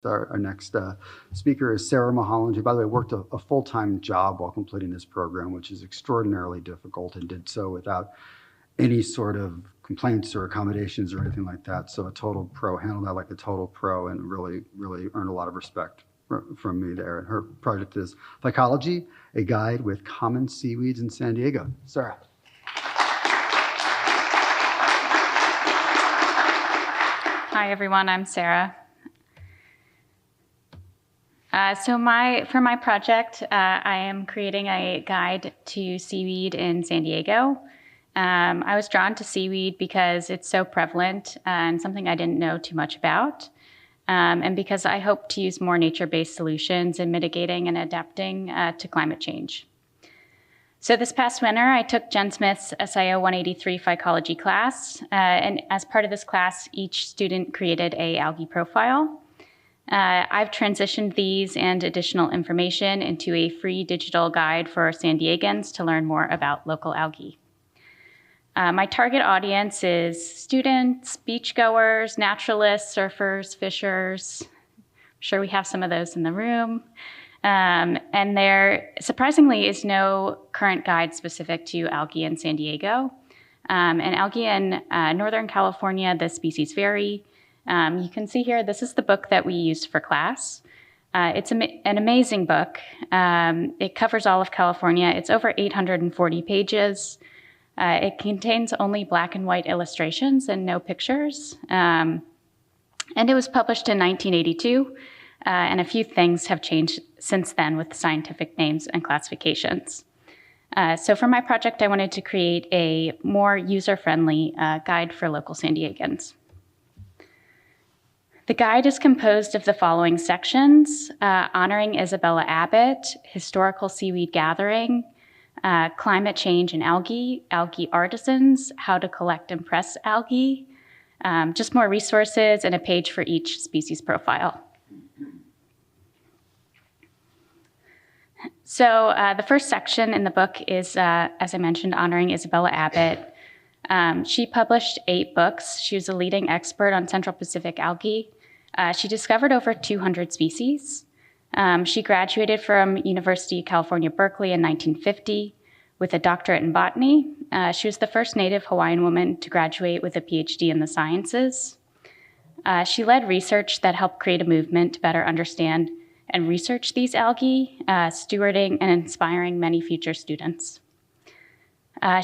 Our next speaker is Sarah Mulholland, who, by the way, worked a full-time job while completing this program, which is extraordinarily difficult, and did so without any sort of complaints or accommodations or anything like that. So a total pro, handled that like a total pro, and really, really earned a lot of respect from me there. And her project is Phycology, a guide with common seaweeds in San Diego. Sarah. Hi, everyone. I'm Sarah. For my project, I am creating a guide to seaweed in San Diego. I was drawn to seaweed because it's so prevalent and something I didn't know too much about, and because I hope to use more nature-based solutions in mitigating and adapting to climate change. So this past winter, I took Jen Smith's SIO 183 Phycology class, and as part of this class, each student created a algae profile. I've transitioned these and additional information into a free digital guide for San Diegans to learn more about local algae. My target audience is students, beachgoers, naturalists, surfers, fishers. I'm sure we have some of those in the room. And there, surprisingly, is no current guide specific to algae in San Diego. And algae in Northern California, the species vary. You can see here, this is the book that we used for class. It's an amazing book. It covers all of California. It's over 840 pages. It contains only black and white illustrations and no pictures. And it was published in 1982, and a few things have changed since then with scientific names and classifications. So for my project, I wanted to create a more user-friendly guide for local San Diegans. The guide is composed of the following sections: honoring Isabella Abbott, historical seaweed gathering, climate change and algae, algae artisans, how to collect and press algae, just more resources, and a page for each species profile. So the first section in the book is, as I mentioned, honoring Isabella Abbott. She published 8 books. She was a leading expert on Central Pacific algae. She discovered over 200 species. She graduated from University of California, Berkeley in 1950 with a doctorate in botany. She was the first native Hawaiian woman to graduate with a PhD in the sciences. She led research that helped create a movement to better understand and research these algae, stewarding and inspiring many future students.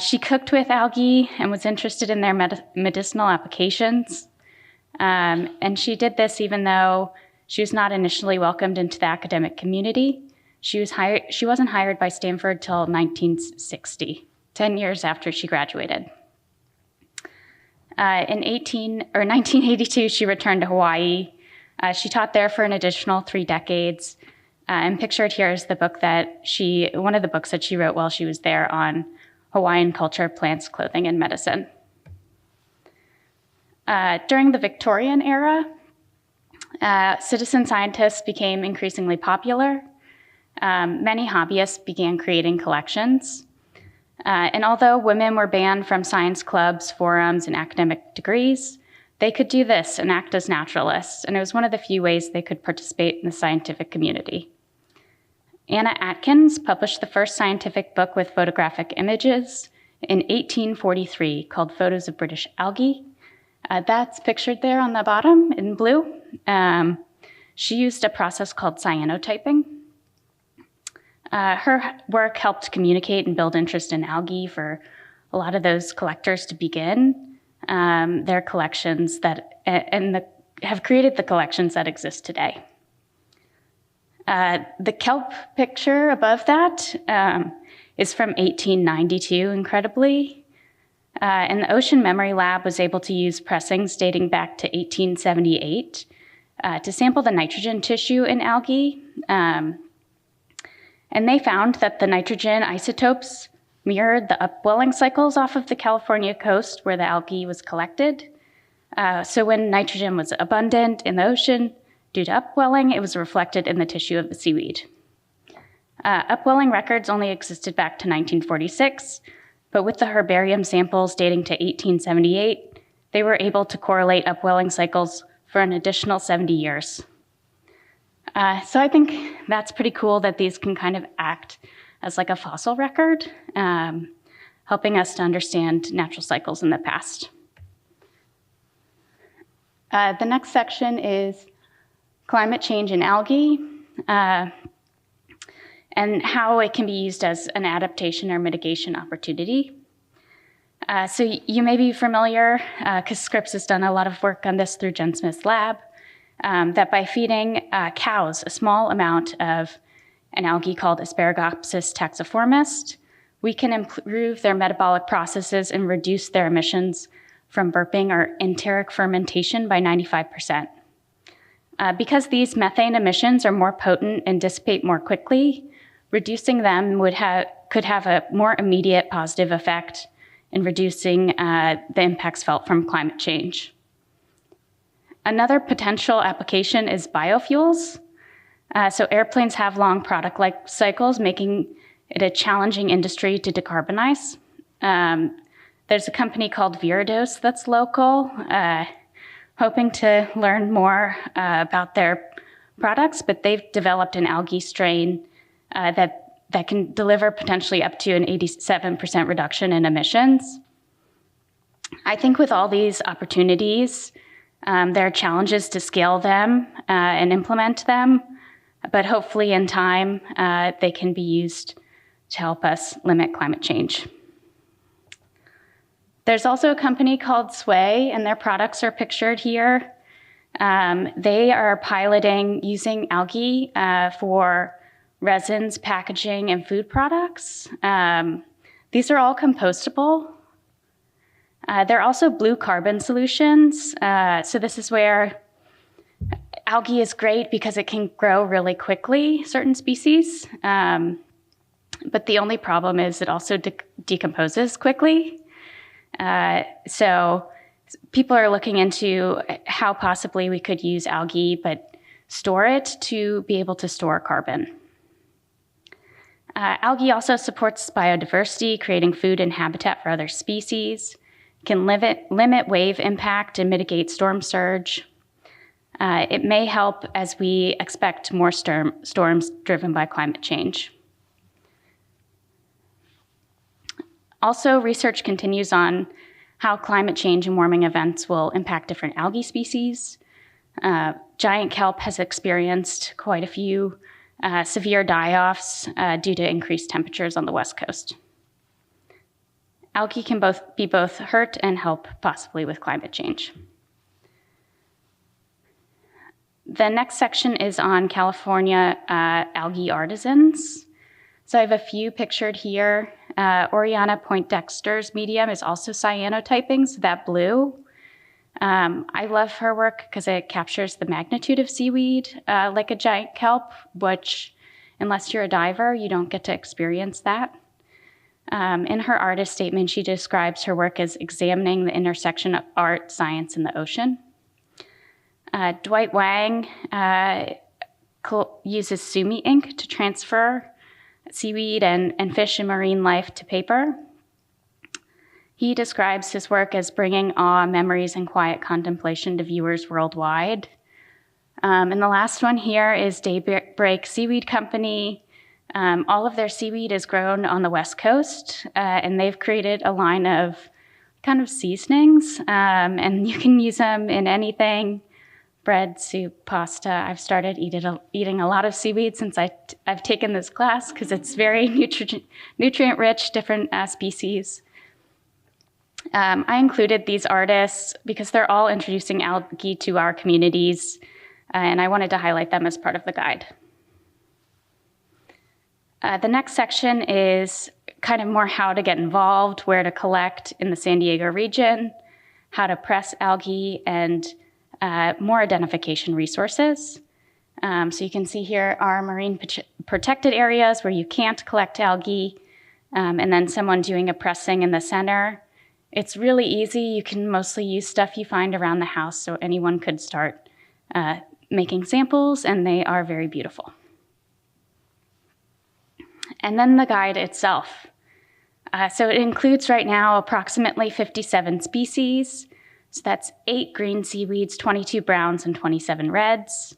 She cooked with algae and was interested in their medicinal applications. And she did this even though she was not initially welcomed into the academic community. She wasn't hired by Stanford till 1960, 10 years after she graduated. In 1982, she returned to Hawaii. She taught there for an additional 3 decades. And pictured here is the book one of the books that she wrote while she was there on Hawaiian culture, plants, clothing, and medicine. During the Victorian era, citizen scientists became increasingly popular. Many hobbyists began creating collections. And although women were banned from science clubs, forums, and academic degrees, they could do this and act as naturalists, and it was one of the few ways they could participate in the scientific community. Anna Atkins published the first scientific book with photographic images in 1843 called Photos of British Algae. That's pictured there on the bottom in blue. She used a process called cyanotyping. Her work helped communicate and build interest in algae for a lot of those collectors to begin their collections have created the collections that exist today. The kelp picture above that is from 1892, incredibly. And the Ocean Memory Lab was able to use pressings dating back to 1878 to sample the nitrogen tissue in algae. And they found that the nitrogen isotopes mirrored the upwelling cycles off of the California coast where the algae was collected. So when nitrogen was abundant in the ocean, due to upwelling, it was reflected in the tissue of the seaweed. Upwelling records only existed back to 1946, but with the herbarium samples dating to 1878, they were able to correlate upwelling cycles for an additional 70 years. So I think that's pretty cool that these can kind of act as like a fossil record, helping us to understand natural cycles in the past. The next section is climate change and algae, and how it can be used as an adaptation or mitigation opportunity. So you may be familiar, because Scripps has done a lot of work on this through Jen Smith's lab, that by feeding cows a small amount of an algae called Asparagopsis taxiformis, we can improve their metabolic processes and reduce their emissions from burping or enteric fermentation by 95%. Because these methane emissions are more potent and dissipate more quickly, reducing them could have a more immediate positive effect in reducing the impacts felt from climate change. Another potential application is biofuels. So airplanes have long product life cycles, making it a challenging industry to decarbonize. There's a company called Viridose that's local, hoping to learn more about their products, but they've developed an algae strain that can deliver potentially up to an 87% reduction in emissions. I think with all these opportunities, there are challenges to scale them and implement them, but hopefully in time, they can be used to help us limit climate change. There's also a company called Sway, and their products are pictured here. They are piloting using algae for resins, packaging, and food products. These are all compostable. They're also blue carbon solutions. So this is where algae is great because it can grow really quickly, certain species. But the only problem is it also decomposes quickly. So people are looking into how possibly we could use algae, but store it to be able to store carbon. Algae also supports biodiversity, creating food and habitat for other species, can limit wave impact and mitigate storm surge. It may help as we expect more storms driven by climate change. Also, research continues on how climate change and warming events will impact different algae species. Giant kelp has experienced quite a few severe die-offs due to increased temperatures on the West Coast. Algae can be both hurt and help possibly with climate change. The next section is on California algae artisans. So I have a few pictured here. Oriana Poindexter's medium is also cyanotyping, so that blue. I love her work because it captures the magnitude of seaweed like a giant kelp, which, unless you're a diver, you don't get to experience that. In her artist statement, she describes her work as examining the intersection of art, science, and the ocean. Dwight Wang uses sumi ink to transfer seaweed and fish and marine life to paper. He describes his work as bringing awe, memories, and quiet contemplation to viewers worldwide. And the last one here is Daybreak Seaweed Company. All of their seaweed is grown on the West Coast, and they've created a line of kind of seasonings, and you can use them in anything: bread, soup, pasta. I've started eating a lot of seaweed since I've taken this class because it's very nutrient-rich, different species. I included these artists because they're all introducing algae to our communities, and I wanted to highlight them as part of the guide. The next section is kind of more how to get involved, where to collect in the San Diego region, how to press algae, and more identification resources. So you can see here are marine protected areas where you can't collect algae, and then someone doing a pressing in the center. It's really easy. You can mostly use stuff you find around the house, so anyone could start making samples, and they are very beautiful. And then the guide itself. So it includes right now approximately 57 species. So that's 8 green seaweeds, 22 browns, and 27 reds.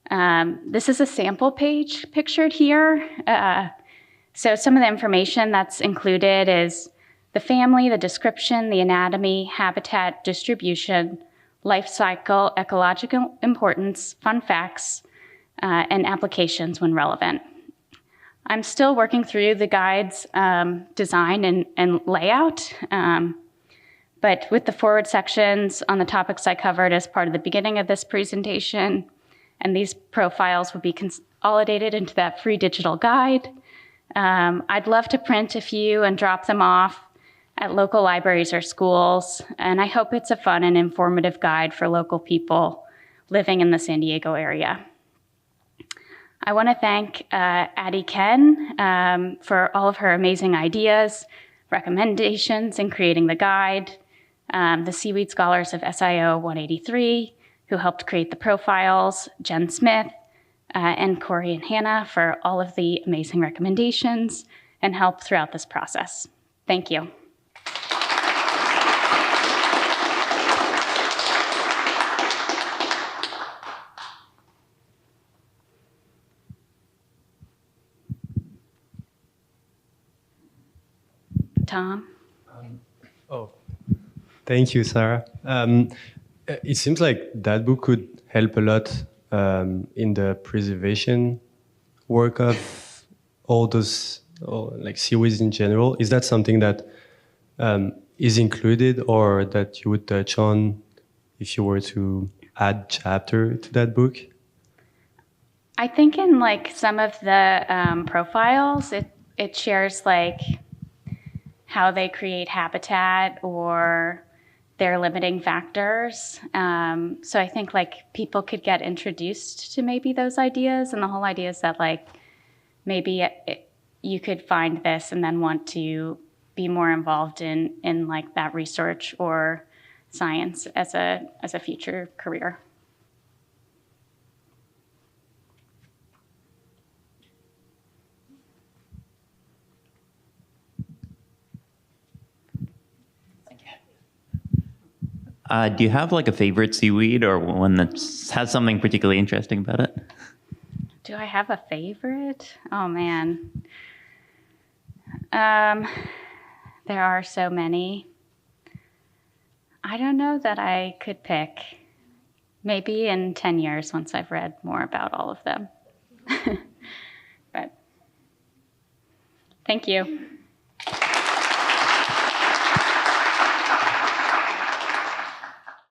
This is a sample page pictured here. So some of the information that's included is the family, the description, the anatomy, habitat, distribution, life cycle, ecological importance, fun facts, and applications when relevant. I'm still working through the guide's design and layout, but with the forward sections on the topics I covered as part of the beginning of this presentation, and these profiles will be consolidated into that free digital guide. I'd love to print a few and drop them off at local libraries or schools, and I hope it's a fun and informative guide for local people living in the San Diego area. I want to thank Addie Ken for all of her amazing ideas, recommendations in creating the guide, the Seaweed Scholars of SIO 183, who helped create the profiles, Jen Smith, and Corey and Hannah for all of the amazing recommendations and help throughout this process. Thank you. Tom? Thank you, Sarah. It seems like that book could help a lot in the preservation work of all those, like seaweeds in general. Is that something that is included or that you would touch on if you were to add chapter to that book? I think in like some of the profiles, it shares like how they create habitat or their limiting factors. So I think like people could get introduced to maybe those ideas, and the whole idea is that like maybe you could find this and then want to be more involved in like that research or science as a future career. Do you have like a favorite seaweed or one that has something particularly interesting about it? Do I have a favorite? Oh man. There are so many. I don't know that I could pick. Maybe in 10 years once I've read more about all of them. But thank you.